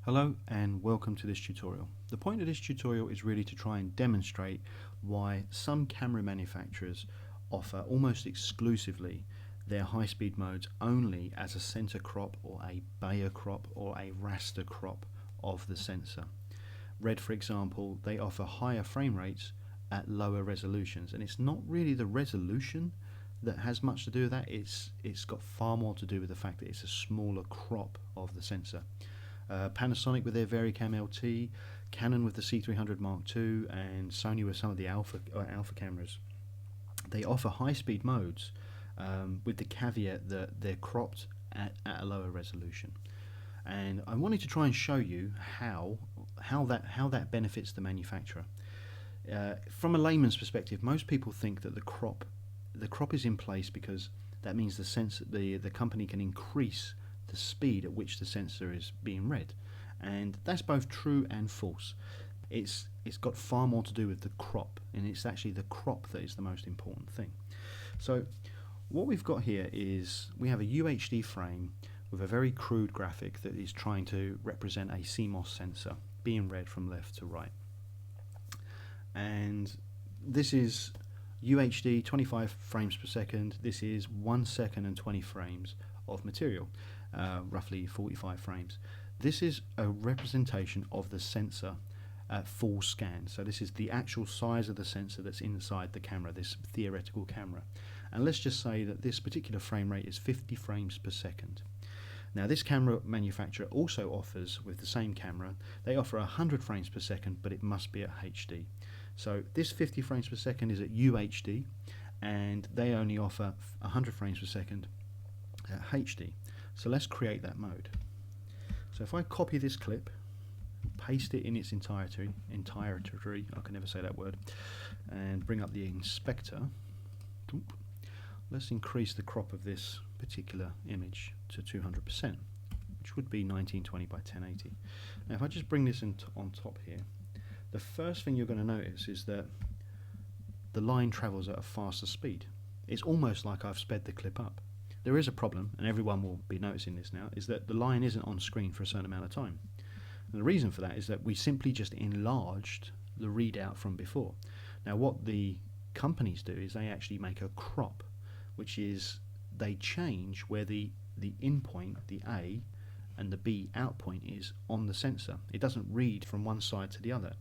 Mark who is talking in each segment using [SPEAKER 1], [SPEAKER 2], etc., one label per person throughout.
[SPEAKER 1] Hello and welcome to this tutorial. The point of this tutorial is really to try and demonstrate why some camera manufacturers offer almost exclusively their high-speed modes only as a center crop or a Bayer crop or a raster crop of the sensor. Red, for example, they offer higher frame rates at lower resolutions, and it's not really the resolution that has much to do with that. It's got far more to do with the fact that it's a smaller crop of the sensor. Panasonic with their VariCam LT, Canon with the C300 Mark II, and Sony with some of the alpha cameras. They offer high-speed modes with the caveat that they're cropped at a lower resolution. And I wanted to try and show you how that benefits the manufacturer. From a layman's perspective, most people think that the crop is in place because that means the company can increase the speed at which the sensor is being read, and that's both true and false. It's got far more to do with the crop, and it's actually the crop that is the most important thing. So what we've got here is we have a UHD frame with a very crude graphic that is trying to represent a CMOS sensor being read from left to right, and this is UHD 25 frames per second. This is 1 second and 20 frames of material, roughly 45 frames. This is a representation of the sensor at full scan. So this is the actual size of the sensor that's inside the camera, this theoretical camera. And let's just say that this particular frame rate is 50 frames per second. Now this camera manufacturer also offers, with the same camera, they offer 100 frames per second, but it must be at HD. So this 50 frames per second is at UHD, and they only offer 100 frames per second at HD. So let's create that mode. So if I copy this clip, paste it in its entirety, I can never say that word, and bring up the inspector, let's increase the crop of this particular image to 200%, which would be 1920 by 1080. Now if I just bring this on top here, the first thing you're going to notice is that the line travels at a faster speed. It's almost like I've sped the clip up. There is a problem, and everyone will be noticing this now, is that the line isn't on screen for a certain amount of time. And the reason for that is that we simply just enlarged the readout from before. Now what the companies do is they actually make a crop, which is they change where the in point, the A, and the B out point is on the sensor. It doesn't read from one side to the other.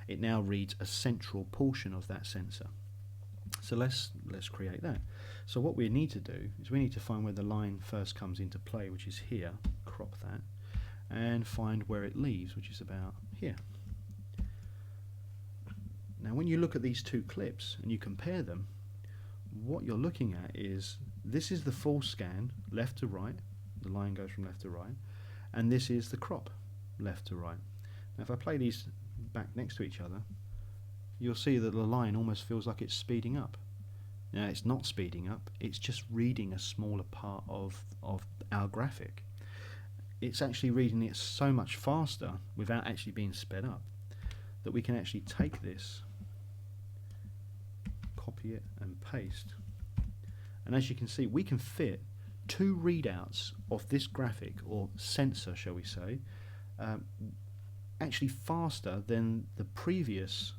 [SPEAKER 1] It now reads a central portion of that sensor. So let's create that. So what we need to do is we need to find where the line first comes into play, which is here, crop that, and find where it leaves, which is about here. Now when you look at these two clips and you compare them, what you're looking at is this is the full scan, left to right, the line goes from left to right, and this is the crop, left to right. Now if I play these back next to each other, you'll see that the line almost feels like it's speeding up. Now it's not speeding up, it's just reading a smaller part of our graphic. It's actually reading it so much faster without actually being sped up that we can actually take this, copy it and paste, and as you can see we can fit two readouts of this graphic, or sensor shall we say, actually faster than the previous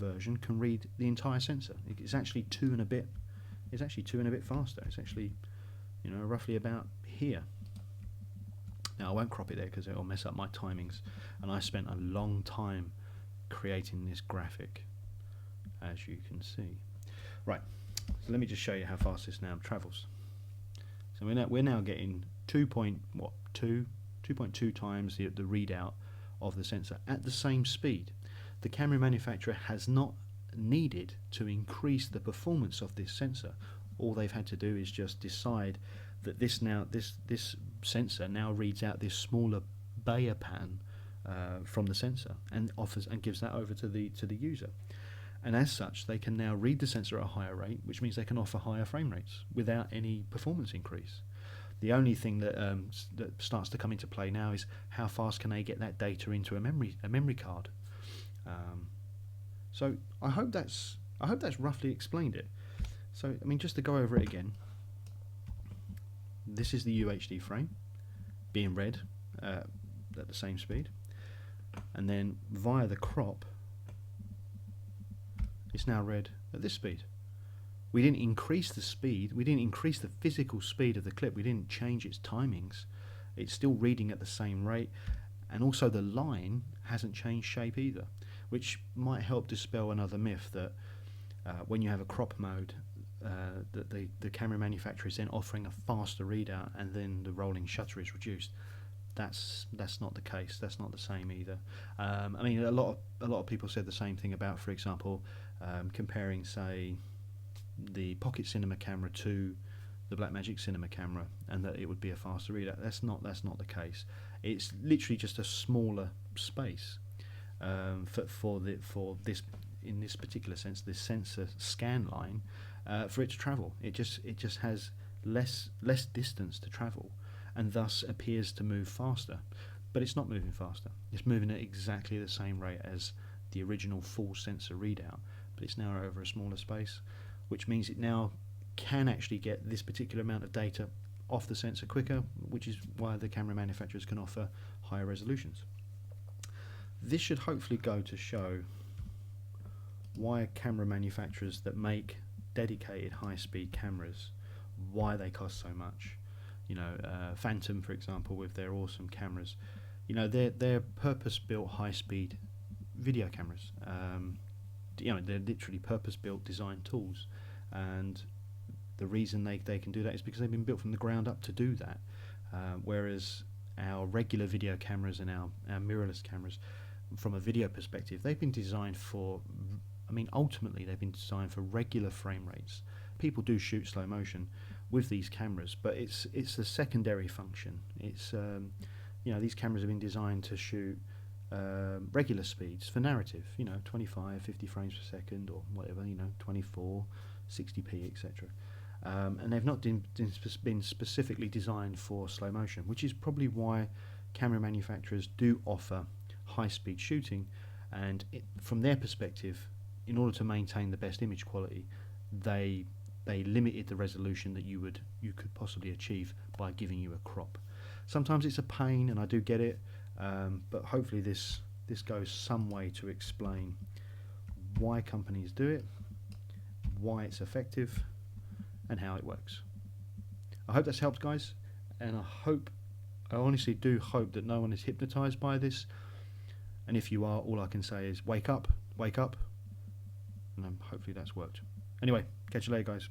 [SPEAKER 1] version can read the entire sensor. It's actually two and a bit faster. It's actually, roughly about here. Now I won't crop it there because it'll mess up my timings, and I spent a long time creating this graphic, as you can see. Right, so let me just show you how fast this now travels. So we're now getting 2.2 times the readout of the sensor at the same speed. The camera manufacturer has not needed to increase the performance of this sensor. All they've had to do is just decide that this sensor now reads out this smaller Bayer pattern from the sensor and gives that over to the user. And as such, they can now read the sensor at a higher rate, which means they can offer higher frame rates without any performance increase. The only thing that starts to come into play now is how fast can they get that data into a memory card. So I hope that's roughly explained it. So I mean, just to go over it again, this is the UHD frame being read at the same speed, and then via the crop it's now read at this speed. We didn't increase the speed, we didn't increase the physical speed of the clip, we didn't change its timings. It's still reading at the same rate, and also the line hasn't changed shape either, which might help dispel another myth that when you have a crop mode, that the camera manufacturer is then offering a faster readout and then the rolling shutter is reduced. That's not the case. That's not the same either. I mean, a lot of people said the same thing about, for example, comparing, say, the Pocket Cinema camera to the Blackmagic Cinema camera, and that it would be a faster readout. That's not the case. It's literally just a smaller space for this, in this particular sense, this sensor scan line, for it to travel. It just has less distance to travel, and thus appears to move faster. But it's not moving faster. It's moving at exactly the same rate as the original full sensor readout, but it's now over a smaller space, which means it now can actually get this particular amount of data off the sensor quicker, which is why the camera manufacturers can offer higher resolutions. This should hopefully go to show why camera manufacturers that make dedicated high-speed cameras, why they cost so much. You know, Phantom, for example, with their awesome cameras, you know, they're purpose-built high-speed video cameras. You know, they're literally purpose-built design tools, and the reason they can do that is because they've been built from the ground up to do that. Whereas our regular video cameras and our mirrorless cameras, from a video perspective, they've been designed for, I mean, ultimately they've been designed for regular frame rates. People do shoot slow motion with these cameras, but it's a secondary function. It's you know, these cameras have been designed to shoot regular speeds for narrative, you know, 25, 50 frames per second or whatever, you know, 24, 60p, etc. And they've not been specifically designed for slow motion, which is probably why camera manufacturers do offer high-speed shooting, and from their perspective, in order to maintain the best image quality, they limited the resolution that you could possibly achieve by giving you a crop. Sometimes it's a pain, and I do get it, but hopefully this goes some way to explain why companies do it, why it's effective, and how it works. I hope that's helped, guys, and I honestly do hope that no one is hypnotized by this, and if you are, all I can say is wake up, and hopefully that's worked. Anyway, catch you later, guys.